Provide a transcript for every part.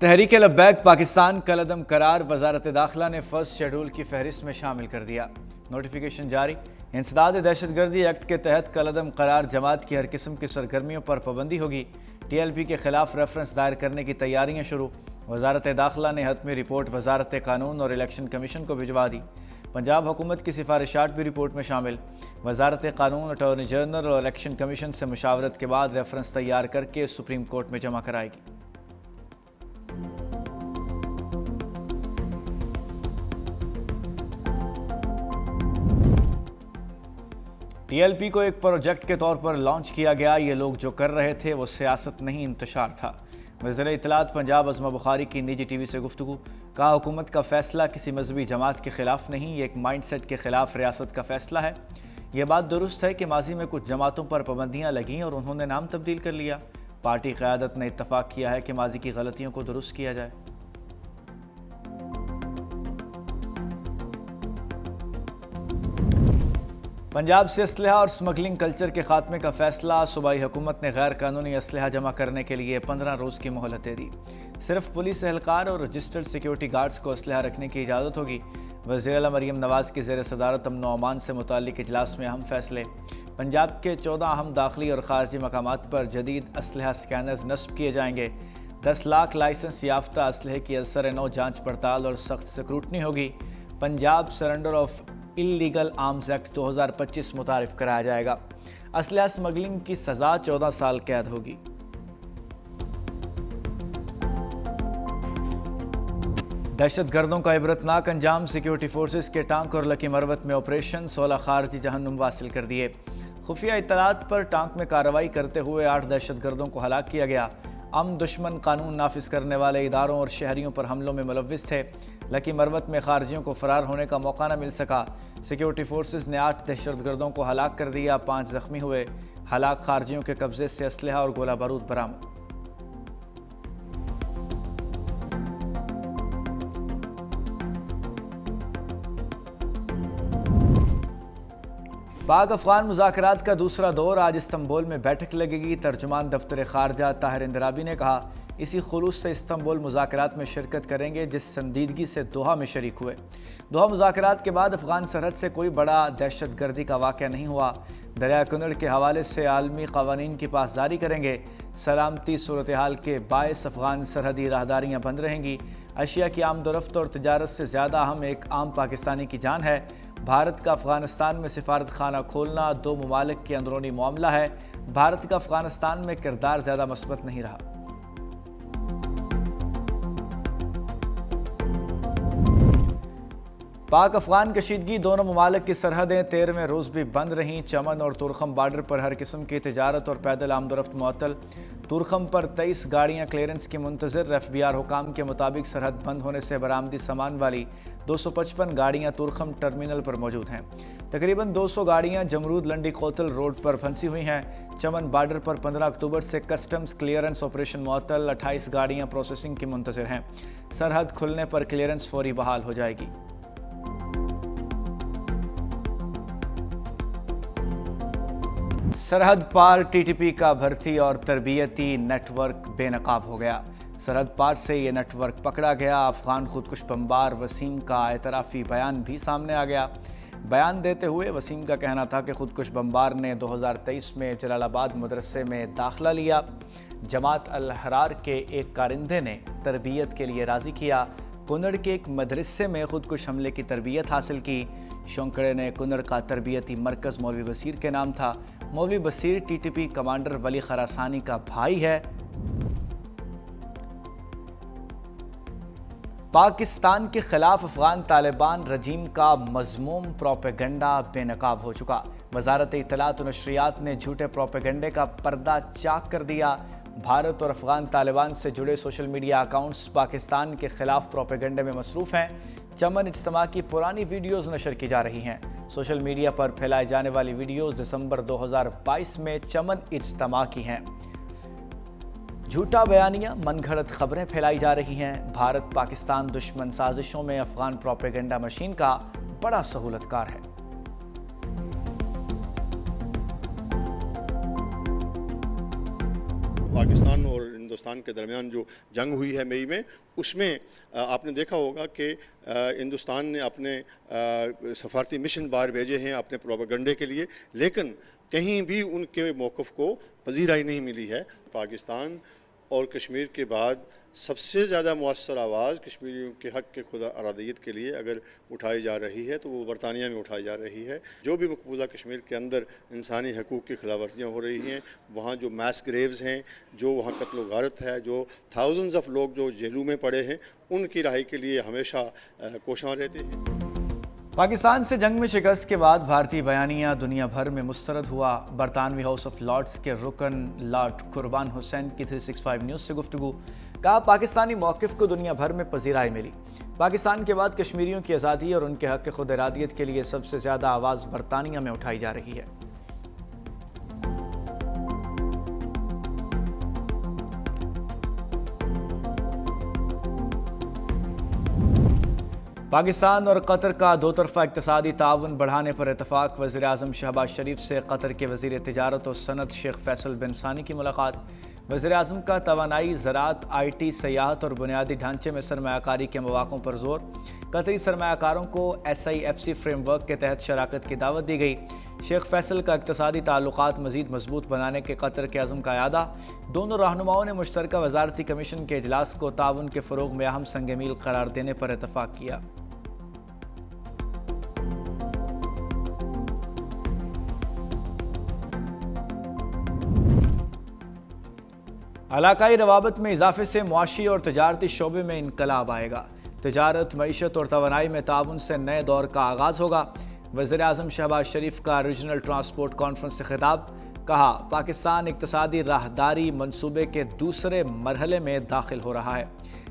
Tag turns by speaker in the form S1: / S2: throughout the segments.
S1: तहरीक लब्बैक पाकिस्तान कलअदम करार वजारत दाखिला ने फर्स्ट शेड्यूल की फहरिस्त में शामिल कर दिया। नोटिफिकेशन जारी। इंसदाद दहशतगर्दी एक्ट के तहत कलअदम करार जमात की हर किस्म की सरगर्मियों पर पाबंदी होगी। TLP के खिलाफ रेफरेंस दायर करने की तैयारियां शुरू। वजारत दाखिला ने हतमी रिपोर्ट वजारत कानून और इलेक्शन कमीशन को भिजवा दी। पंजाब हुकूमत की सिफारिशात भी रिपोर्ट में शामिल। वजारत कानून अटॉर्नी जनरल और इलेक्शन कमीशन से मुशावरत के बाद रेफरेंस तैयार करके सुप्रीम कोर्ट में जमा कराएगी। TLP को एक प्रोजेक्ट के तौर पर लॉन्च किया गया। ये लोग जो कर रहे थे वो सियासत नहीं इंतशार था। वज़ीर इत्तलात पंजाब अज़मा बुखारी की निजी TV से गुफ्तगू। कहा, हुकूमत का फैसला किसी मजहबी जमात के खिलाफ नहीं, ये एक माइंडसेट के खिलाफ रियासत का फैसला है। ये बात दुरुस्त है कि माजी में कुछ जमातों पर पाबंदियाँ लगीं और उन्होंने नाम तब्दील कर लिया। पार्टी क़यादत ने इत्तफाक किया है कि माजी की गलतियों को दुरुस्त किया जाए। पंजाब से असलहा और स्मगलिंग कल्चर के खात्मे का फैसला। सूबाई हुकूमत ने गैर कानूनी असलहा जमा करने के लिए 15 रोज़ की मोहलत दे दी। सिर्फ पुलिस एहलकार और रजिस्टर्ड सिक्योरिटी गार्ड्स को असलहा रखने की इजाज़त होगी। वज़ीर आला मरीम नवाज़ की ज़ेर सदारत अमन व अमान से मुताल्लिक़ इजलास में अहम फैसले। पंजाब के 14 अहम दाखिली और ख़ारजी मकामात पर जदीद असलहा स्कैनर्स नस्ब किए जाएंगे। 10 लाख लाइसेंस याफ्ता असलहे की असर नौ जाँच पड़ताल और सख्त स्क्रूटनी होगी। Punjab surrender of illegal arms act 2025 मुतारिफ कराया जाएगा। असलहा स्मगलिंग की सज़ा 14 साल कैद होगी। दहशतगर्दों का इबरतनाक अंजाम। सिक्योरिटी फोर्सेस के टांक और लकी मरवत में ऑपरेशन। 16 खारजी जहन्नुम वासिल कर दिए। खुफिया इत्तलात पर टांक में कार्रवाई करते हुए 8 दहशतगर्दों को हलाक किया गया। दुश्मन कानून नाफिज करने वाले इदारों और शहरियों पर हमलों में मुलव्विस थे। लकी मरवत में खारजियों को फरार होने का मौका न मिल सका। सिक्योरिटी फोर्सेस ने 8 दहशतगर्दों को हलाक कर दिया, 5 जख्मी हुए। हलाक खारजियों के कब्जे से असलहा और गोला बारूद बरामद। पाक अफगान मुज़ाकरात का दूसरा दौर। आज इस्तंबुल में बैठक लगेगी। तर्जुमान दफ्तर खारजा ताहिर इंदराबी ने कहा, इसी खुलूस से इस्तंबुल मुज़ाकरात में शिरकत करेंगे जिस संजीदगी से दोहा में शरीक हुए। दोहा मुज़ाकरात के बाद अफगान सरहद से कोई बड़ा दहशतगर्दी का वाक़या नहीं हुआ। दरिया कुनड़ के हवाले से आलमी क़वानीन की पासदारी करेंगे। सलामती सूरत हाल के बायस अफगान सरहदी राहदारियाँ बंद रहेंगी। अशिया की आमदोरफ्त और तिजारत से ज़्यादा अहम एक आम पाकिस्तानी की जान है। भारत का अफगानिस्तान में सिफारत खाना खोलना 2 ममालिक के अंदरूनी मामला है। भारत का अफगानिस्तान में किरदार ज़्यादा मस्बत नहीं रहा। पाक अफगान कशीदगी। दोनों ममालिक की सरहदें 13वें रोज़ भी बंद रहीं। चमन और तुरखम बार्डर पर हर किस्म की तिजारत और पैदल आमदोरफ्त मुअत्तल। तुरखम पर 23 गाड़ियाँ क्लियरेंस की मुंतज़िर। FBR हुकाम के मुताबिक सरहद बंद होने से बरामदी सामान वाली 255 गाड़ियाँ तुरखम टर्मिनल पर मौजूद हैं। तकरीबन 200 गाड़ियाँ जमरूद लंडी कोतल रोड पर फंसी हुई हैं। चमन बार्डर पर 15 अक्टूबर से कस्टम्स क्लियरेंस ऑपरेशन मुअत्तल। 28 गाड़ियाँ प्रोसेसिंग की मुंतज़िर हैं। सरहद खुलने पर क्लियरेंस फौरी बहाल हो जाएगी। सरहद पार TTP का भर्ती और तरबियती नेटवर्क बेनकाब हो गया। सरहद पार से ये नेटवर्क पकड़ा गया। अफगान खुदकुश बमबार वसीम का एतराफ़ी बयान भी सामने आ गया। बयान देते हुए वसीम का कहना था कि खुदकुश बमबार ने 2023 में जलालाबाद मदरसे में दाखिला लिया। जमात अल हरार के एक कारिंदे ने तरबियत के लिए राज़ी किया। कुनड़ के एक मदरसे में खुदकुश हमले की तरबियत हासिल की। शौंकड़े ने कुनड़ का तरबियती मरकज़ मौलवी बसीर के नाम था। मौलवी बसीर TTP कमांडर वली खरासानी का भाई है। पाकिस्तान के खिलाफ अफगान तालिबान रजीम का मज़मूम प्रोपेगेंडा बेनकाब हो चुका। वजारत इत्तलात और नशरियात ने झूठे प्रोपेगेंडे का पर्दा चाक कर दिया। भारत और अफगान तालिबान से जुड़े सोशल मीडिया अकाउंट्स पाकिस्तान के खिलाफ प्रोपेगेंडे में मसरूफ़ हैं। चमन इज्तिमा की पुरानी वीडियोज़ नशर की जा रही हैं। सोशल मीडिया पर फैलाई जाने वाली वीडियोज़ दिसंबर 2022 में चमन इज्तिमा की हैं। झूठा बयानिया, मनगढ़ंत खबरें फैलाई जा रही हैं। भारत पाकिस्तान दुश्मन साजिशों में अफगान प्रोपेगेंडा मशीन का बड़ा सहूलतकार है।
S2: पाकिस्तान और हिंदुस्तान के दरमियान जो जंग हुई है मई में, उसमें आपने देखा होगा कि हिंदुस्तान ने अपने सफारती मिशन बाहर भेजे हैं अपने प्रोपेगेंडे के लिए, लेकिन कहीं भी उनके मौक़िफ़ को पजीराई नहीं मिली है। पाकिस्तान और कश्मीर के बाद सबसे ज़्यादा मुअस्सर आवाज़ कश्मीरियों के हक़ के खुद अरादियत के लिए अगर उठाई जा रही है तो वो बरतानिया में उठाई जा रही है। जो भी मकबूजा कश्मीर के अंदर इंसानी हकूक़ की खिलाफवर्जियाँ हो रही हैं, वहाँ जो मैस ग्रेव्स हैं, जो वहाँ कत्ल गारत है, जो थाउजेंड्स ऑफ लोग जो जेलों में पड़े हैं, उनकी रहाई के लिए हमेशा कोशां रहते हैं।
S1: पाकिस्तान से जंग में शिकस्त के बाद भारतीय बयानिया दुनिया भर में मुस्तरद हुआ। बरतानवी हाउस ऑफ लॉर्ड्स के रुकन लॉर्ड कुर्बान हुसैन की 365 न्यूज़ से गुफ्तगू। कहा, पाकिस्तानी मौक़िफ़ को दुनिया भर में पजीराई मिली। पाकिस्तान के बाद कश्मीरियों की आज़ादी और उनके हक़ खुद इरादियत के लिए सबसे ज़्यादा आवाज़ बरतानिया में उठाई जा रही है। पाकिस्तान और कतर का दो तरफ़ा इक़्तिसादी ताउन बढ़ाने पर इतफ़ाक़। वज़ीर आज़म शहबाज शरीफ से कतर के वज़ीर तिजारत और सनत शेख फैसल बिन सानी की मुलाकात। वज़ीर आज़म का तवानाई, ज़राअत, IT, सयाहत और बुनियादी ढांचे में सरमायाकारी के मौक़ों पर जोर। कतरी सरमायाकारों को SIFC फ्रेमवर्क के तहत शराकत की दावत दी गई। शेख फैसल का इक़्तिसादी ताल्लुक़ात मज़ीद मजबूत बनाने के कतर के अज़म का यादा। दोनों रहनुमाओं ने मुश्तरका वज़ारती कमीशन के इजलास को ताउन के फ़रोग़ में अहम संग मील करार देने पर इतफ़ाक़ किया। इलाकाई रवाबत में इजाफे से मुआशी और तजारती शोबे में इनकलाब आएगा। तजारत, मईशत और तवानाई में ताउन से नए दौर का आगाज़ होगा। वज़ीर आज़म शहबाज शरीफ का रीजनल ट्रांसपोर्ट कॉन्फ्रेंस से खिताब। कहा, पाकिस्तान इक़्तिसादी राहदारी मंसूबे के दूसरे मरहले में दाखिल हो रहा है।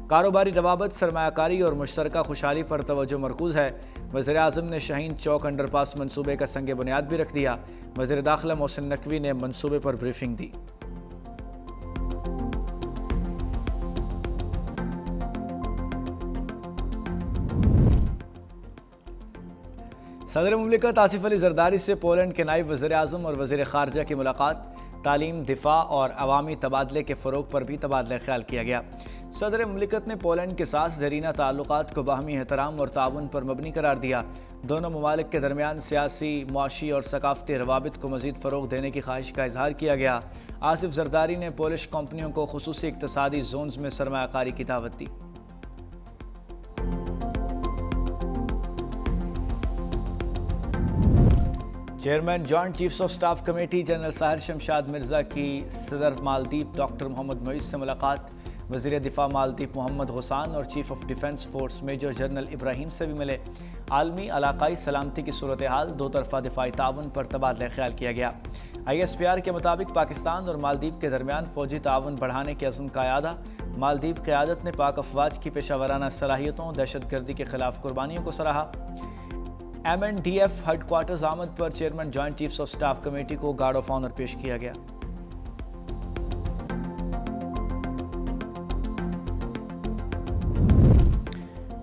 S1: कारोबारी रवाबत, सरमायाकारी और मुश्तरका खुशहाली पर तवज्जो मरकूज़ है। वज़ीर आज़म ने शाहीन चौक अंडरपास मंसूबे का संग बुनियाद भी रख दिया। वज़ीर दाखिला मोहसिन नकवी ने मंसूबे पर ब्रीफिंग दी। सदर मुमलिकत आसिफ अली जरदारी से पोलैंड के नायब वज़ीर आज़म और वज़ीर ख़ारजा की मुलाकात। तालीम, दिफा और अवामी तबादले के फ़रोग़ पर भी तबादला ख्याल किया गया। सदर मुमलिकत ने पोलैंड के साथ ज़रीना ताल्लुक़ात को बाहमी एहतराम और ताउन पर मबनी करार दिया। दोनों ममालिक के दरमियान सियासी, मुआशी और सकाफ़ती रवाबित को मज़ीद फ़रोग़ देने की ख्वाहिश का इजहार किया गया। आसिफ जरदारी ने पोलिश कंपनियों को खुसूसी इक़्तिसादी जोन्स में सरमायाकारी की दावत दी। Chairman joint chiefs of staff committee general Sahir Shamshad Mirza की सदर मालदीव डॉक्टर मोहम्मद मोइज़ से मुलाकात। वज़ीर दिफा मालदीव मोहम्मद हुसैन और chief of defence force major general Ibrahim से भी मिले। आलमी इलाकाई सलामती की सूरत हाल, दो तरफ़ा दिफाई ताउन पर तबादला ख्याल किया गया। ISPR के मुताबिक पाकिस्तान और मालदीव के दरमियान फ़ौजी ताउन बढ़ाने के अज़्म का यादा। मालदीव क़यादत ने पाक अफवाज की पेशावराना सलाहियतों, दहशत गर्दी के ख़िलाफ़ कुर्बानियों को सराहा। MNDF हेडक्वार्टर्स आमद पर chairman joint chiefs of staff committee को गार्ड ऑफ ऑनर पेश किया गया।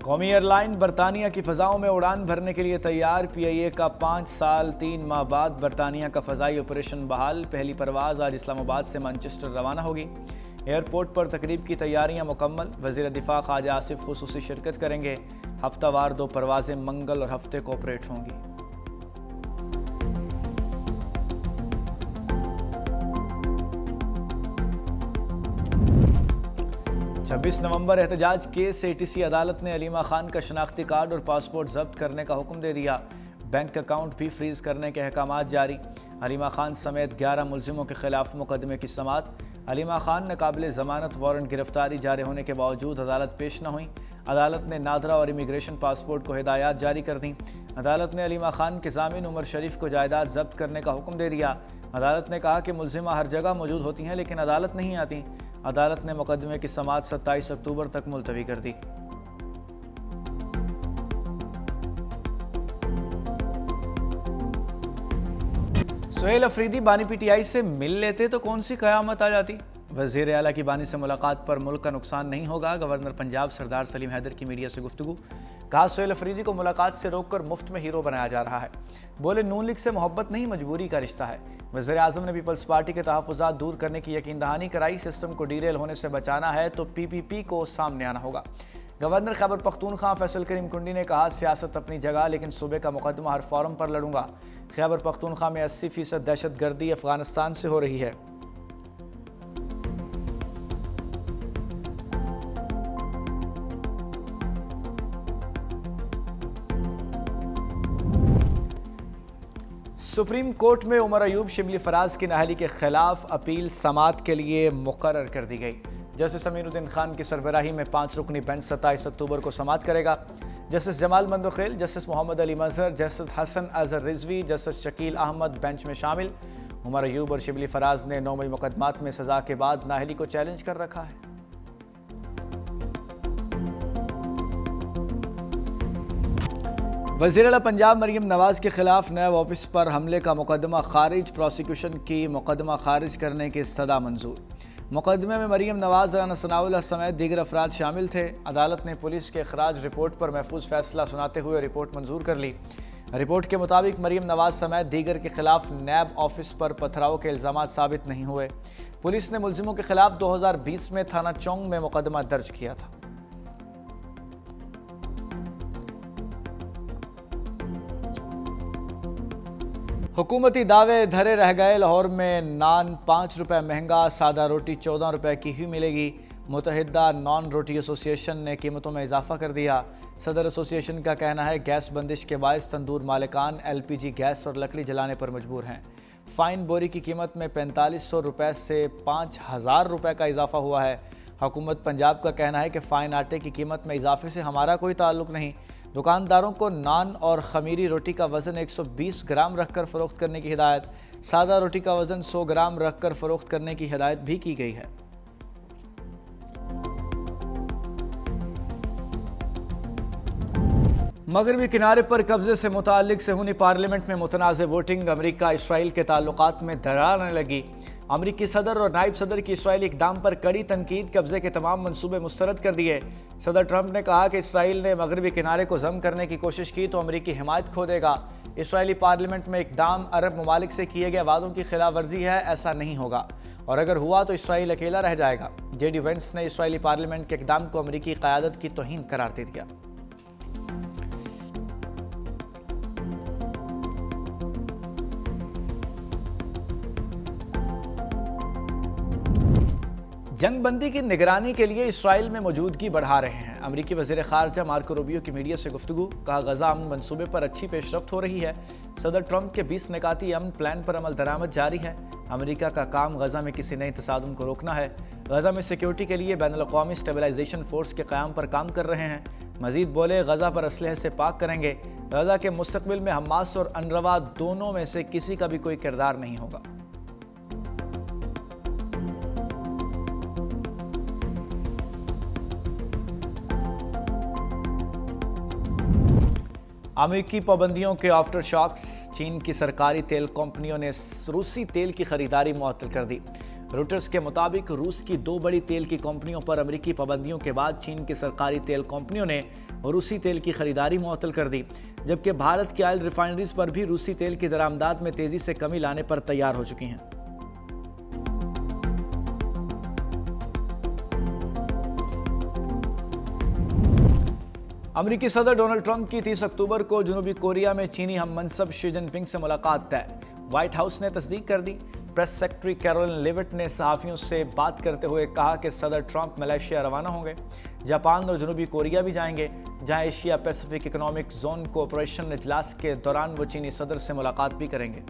S1: कौमी एयरलाइन बरतानिया की फ़ज़ाओं में उड़ान भरने के लिए तैयार। PIA का 5 साल 3 माह बाद बरतानिया का फ़ज़ाई ऑपरेशन बहाल। पहली परवाज़ आज इस्लामाबाद से मैनचेस्टर रवाना होगी। एयरपोर्ट पर तकरीब की तैयारियां मुकम्मल। वज़ीर दिफा ख्वाजा आसिफ खुसूसी शिरकत करेंगे। हफ्तावार 2 परवाज़ें मंगल और हफ्ते को ऑपरेट होंगी। छब्बीस नवंबर एहतजाज केस से ATC अदालत ने अलीमा खान का शनाख्ती कार्ड और पासपोर्ट जब्त करने का हुक्म दे दिया। बैंक अकाउंट भी फ्रीज करने के अहकामात जारी। अलीमा खान समेत 11 मुलजिमों के खिलाफ मुकदमे की समाअत। अलीमा खान ने काबिल ज़मानत वारंट गिरफ्तारी जारी होने के बावजूद अदालत पेश न हुई। अदालत ने नादरा और इमिग्रेशन पासपोर्ट को हिदायत जारी कर दी। अदालत ने अलीमा खान के ज़ामिन उमर शरीफ को जायदाद जब्त करने का हुक्म दे दिया। अदालत ने कहा कि मुलजिमा हर जगह मौजूद होती हैं लेकिन अदालत नहीं आती। अदालत ने मुकदमे की समाअत 27 अक्टूबर तक मुलतवी कर दी। सुहेल अफरीदी बानी PTI से मिल लेते तो कौन सी क़यामत आ जाती। वज़ीर आला की बानी से मुलाकात पर मुल्क का नुकसान नहीं होगा। गवर्नर पंजाब सरदार सलीम हैदर की मीडिया से गुफ्तगू। कहा सोहेल अफरीदी को मुलाकात से रोककर मुफ्त में हीरो बनाया जा रहा है। बोले नून लीग से मोहब्बत नहीं मजबूरी का रिश्ता है। वज़ीर आज़म ने पीपल्स पार्टी के तहफ़्फ़ुज़ात दूर करने की यकीन दहानी कराई। सिस्टम को डीरेल होने से बचाना है तो PPP को सामने आना होगा। गवर्नर खैबर पख्तूनख्वा फैसल करीम कुंडी ने कहा सियासत अपनी जगह लेकिन सूबे का मुकदमा हर फॉरम पर लड़ूंगा। खैबर पख्तूनख्वा में 80% दहशतगर्दी अफगानिस्तान से हो रही है। सुप्रीम कोर्ट में उमर अयूब शिबली फराज की नाअहली के खिलाफ अपील समाअत के लिए मुकर्रर कर दी गई। जस्टिस अमीनुद्दीन खान की सरबराही में 5 रुकनी बेंच 27 अक्टूबर को समाअत करेगा। Justice Jamal Mandokhail, justice Mohammad Ali Mazhar, justice Hasan Azhar Rizvi, justice Shakeel Ahmed bench में शामिल। उमर अयूब और शिबली फराज ने 9 मई मुकदमात में सजा के बाद नाअहली को चैलेंज कर रखा है। वज़ीर आला पंजाब मरीम नवाज़ के खिलाफ नैब ऑफिस पर हमले का मुकदमा खारिज। प्रोसिक्यूशन की मुकदमा खारिज करने की इस्तदा मंजूर। मुकदमे में मरीम नवाज़, राना सनाउल्लाह समेत दीगर अफराद शामिल थे। अदालत ने पुलिस के अखराज रिपोर्ट पर महफूज फैसला सुनाते हुए रिपोर्ट मंजूर कर ली। रिपोर्ट के मुताबिक मरीम नवाज़ समेत दीगर के खिलाफ नैब ऑफिस पर पथराव के इल्ज़ाम साबित नहीं हुए। पुलिस ने मुलजिमों के खिलाफ 2020 में थाना चौंग में मुकदमा दर्ज किया था। हुकूमती दावे धरे रह गए। लाहौर में नान 5 रुपये महंगा, सादा रोटी 14 रुपये की ही मिलेगी। मुतहिदा नॉन रोटी एसोसिएशन ने कीमतों में इजाफा कर दिया। सदर एसोसिएशन का कहना है गैस बंदिश के बायस तंदूर मालिकान LPG गैस और लकड़ी जलाने पर मजबूर हैं। फ़ाइन बोरी की कीमत में 4500 रुपये से 5000 रुपये का इजाफा हुआ है। हुकूमत पंजाब का कहना है कि फ़ाइन आटे की कीमत में इजाफे से हमारा कोई ताल्लुक़ नहीं। दुकानदारों को नान और खमीरी रोटी का वज़न 120 ग्राम रखकर फ़रोख्त करने की हिदायत। सादा रोटी का वज़न 100 ग्राम रखकर फ़रोख्त करने की हिदायत भी की गई है। मगरबी किनारे पर कब्जे से मुताल्लिक सेहूनी पार्लियामेंट में मुतनाज़ वोटिंग। अमरीका इसराइल के ताल्लुकात में दरार आने लगी। अमरीकी सदर और नायब सदर की इसराइली इक़दाम पर कड़ी तनकीद। कब्जे के तमाम मंसूबे मुस्तरद कर दिए। सदर ट्रंप ने कहा कि इसराइल ने मगरबी किनारे को जम करने की कोशिश की तो अमरीकी हिमायत खो देगा। इसराइली पार्लियामेंट में इक़दाम अरब ममालिक से किए गए वादों की खिलाफ वर्जी है, ऐसा नहीं होगा और अगर हुआ तो इसराइल अकेला रह जाएगा। JD वेंस ने इसराइली पार्लियामेंट के इक़दाम को अमरीकी क़यादत की तौहीन करार दे दिया। जंगबंदी की निगरानी के लिए इसराइल में मौजूदगी बढ़ा रहे हैं। अमरीकी वज़ीर ख़ारजा मार्को रूबियो की मीडिया से गुफ्तगू। कहा गज़ा अमन मंसूबे पर अच्छी पेशरफ्त हो रही है। सदर ट्रंप के 20 निकाती अमन प्लान पर अमल दरामद जारी है। अमरीका का काम गज़ा में किसी नए तसादुम को रोकना है। गज़ा में सिक्योरिटी के लिए बैनुल-अक़वामी स्टेबलाइजेशन फोर्स के क़याम पर काम कर रहे हैं। मज़ीद बोले गज़ा पर असलहे से पाक करेंगे। गज़ा के मुस्तक़बिल में हमास और अनरवा दोनों में से किसी का भी कोई किरदार नहीं होगा। अमेरिकी पाबंदियों के आफ्टर शॉक्स। चीन की सरकारी तेल कंपनियों ने रूसी तेल की खरीदारी मुअत्तल कर दी। रोटर्स के मुताबिक रूस की 2 बड़ी तेल की कंपनियों पर अमेरिकी पाबंदियों के बाद चीन की सरकारी तेल कंपनियों ने रूसी तेल की खरीदारी मुअत्तल कर दी, जबकि भारत की ऑयल रिफाइनरीज पर भी रूसी तेल की दरामदात में तेजी से कमी लाने पर तैयार हो चुकी हैं। अमेरिकी सदर डोनाल्ड ट्रंप की 30 अक्टूबर को जनूबी कोरिया में चीनी हम मनसब शी जिनपिंग से मुलाकात तय। व्हाइट हाउस ने तस्दीक कर दी। प्रेस सेक्रेटरी कैरोलिन लेविट ने सहाफ़ियों से बात करते हुए कहा कि सदर ट्रंप मलेशिया रवाना होंगे। जापान और जनूबी कोरिया भी जाएंगे, जहां Asia Pacific economic zone cooperation इजलास के दौरान वो चीनी सदर से मुलाकात भी करेंगे।